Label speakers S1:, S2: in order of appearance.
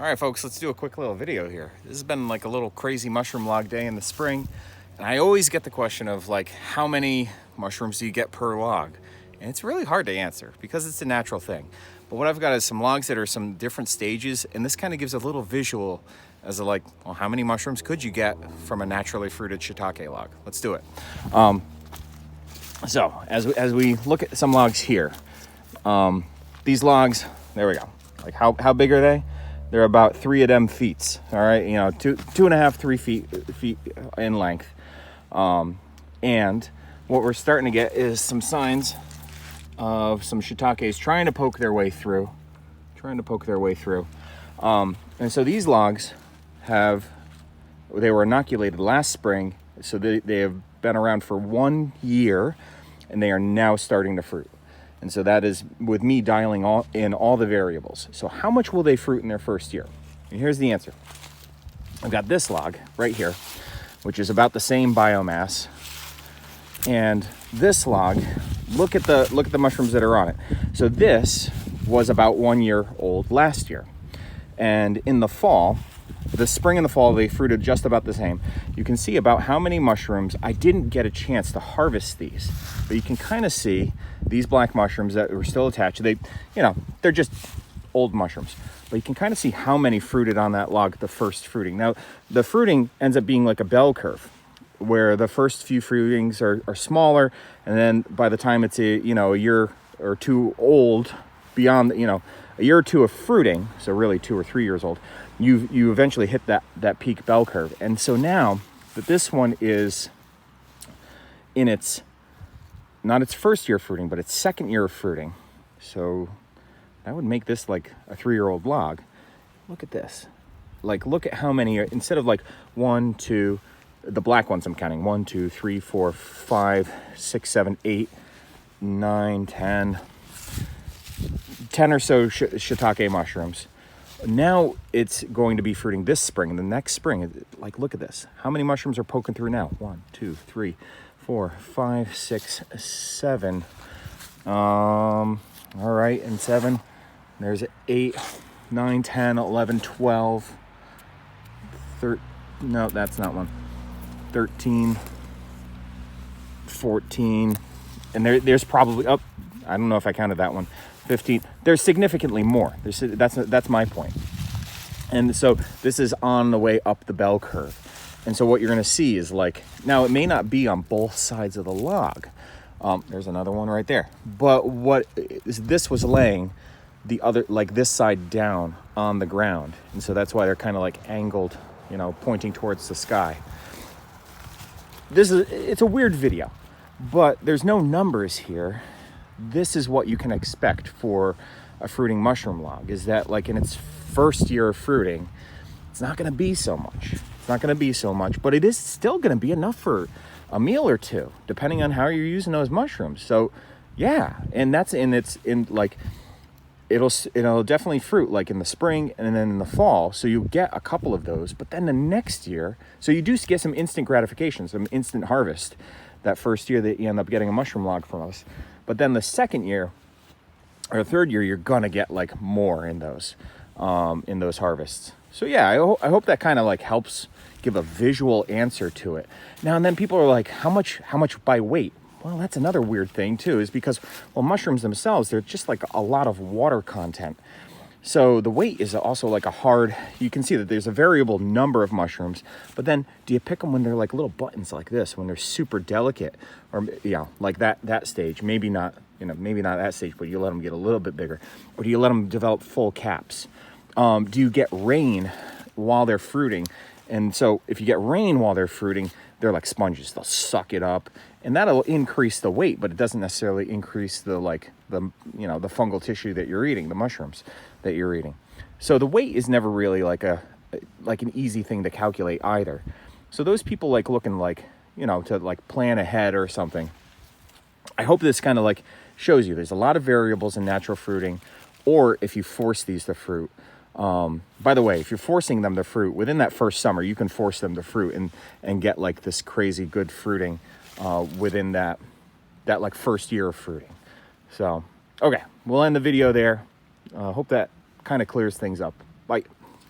S1: All right, folks, let's do a quick little video here. This has been like a little crazy mushroom log day in the spring. And I always get the question of like, how many mushrooms do you get per log? And it's really hard to answer because it's a natural thing. But what I've got is some logs that are some different stages. And this kind of gives a little visual as to like, well, how many mushrooms could you get from a naturally fruited shiitake log? Let's do it. So as we look at some logs here, these logs, there we go. Like how big are they? They're about 3 of them feet. All right, you know, 2.5, 3 feet in length. And what we're starting to get is some signs of some shiitakes trying to poke their way through. And so these logs they were inoculated last spring, so they have been around for 1 year, and they are now starting to fruit. And so that is with me dialing in all the variables. So how much will they fruit in their first year? And here's the answer. I've got this log right here, which is about the same biomass. And this log, look at the mushrooms that are on it. So this was about 1 year old last year. And in the fall, the spring and the fall, they fruited just about the same. You can see about how many mushrooms. I didn't get a chance to harvest these, but you can kind of see these black mushrooms that were still attached. They're just old mushrooms, but you can kind of see how many fruited on that log, the first fruiting. Now, the fruiting ends up being like a bell curve, where the first few fruitings are smaller, and then by the time it's a year or two old, beyond a year or two of fruiting, so really 2 or 3 years old, you eventually hit that peak bell curve. And so now that this one is in not its first year of fruiting, but its second year of fruiting, so that would make this like a 3-year-old log. Look at this. Like, look at how many, instead of like 1, 2, the black ones I'm counting, 1, 2, 3, 4, 5, 6, 7, 8, 9, 10 or so shiitake mushrooms. Now it's going to be fruiting this spring, and the next spring, like, look at this. How many mushrooms are poking through now? 1, 2, 3, 4, 5, 6, 7. All right, and 7. There's 8, 9, 10, 11, 12. No, that's not one. 13, 14. And there's probably, I don't know if I counted that one. 15. There's significantly more. That's my point. And so this is on the way up the bell curve. And so what you're going to see is, like, now it may not be on both sides of the log. There's another one right there. But this was laying the other, like this side down on the ground. And so that's why they're kind of like angled, pointing towards the sky. It's a weird video, but there's no numbers here. This is what you can expect for a fruiting mushroom log, is that, like, in its first year of fruiting, it's not going to be so much. But it is still going to be enough for a meal or two, depending on how you're using those mushrooms. So yeah, and it'll definitely fruit like in the spring and then in the fall. So you get a couple of those, but then the next year, so you do get some instant gratification, some instant harvest that first year that you end up getting a mushroom log from us. But then the second year or third year, you're gonna get like more in those harvests. So yeah, I hope that kind of like helps give a visual answer to it. Now and then people are like, how much by weight? Well, that's another weird thing too, is because, well, mushrooms themselves, they're just like a lot of water content. So the weight is also like you can see that there's a variable number of mushrooms, but then do you pick them when they're like little buttons like this, when they're super delicate, or like that stage? Maybe not that stage, but you let them get a little bit bigger, or do you let them develop full caps? Do you get rain while they're fruiting? And so if you get rain while they're fruiting, they're like sponges. They'll suck it up, and that'll increase the weight, but it doesn't necessarily increase the fungal tissue that you're eating, the mushrooms that you're eating. So the weight is never really like an easy thing to calculate either. So those people like looking like, to like plan ahead or something. I hope this kind of like shows you there's a lot of variables in natural fruiting, or if you force these to fruit. By the way, if you're forcing them to fruit within that first summer, you can force them to fruit and get like this crazy good fruiting within that like first year of fruiting. So, okay, we'll end the video there. Hope that kind of clears things up. Bye.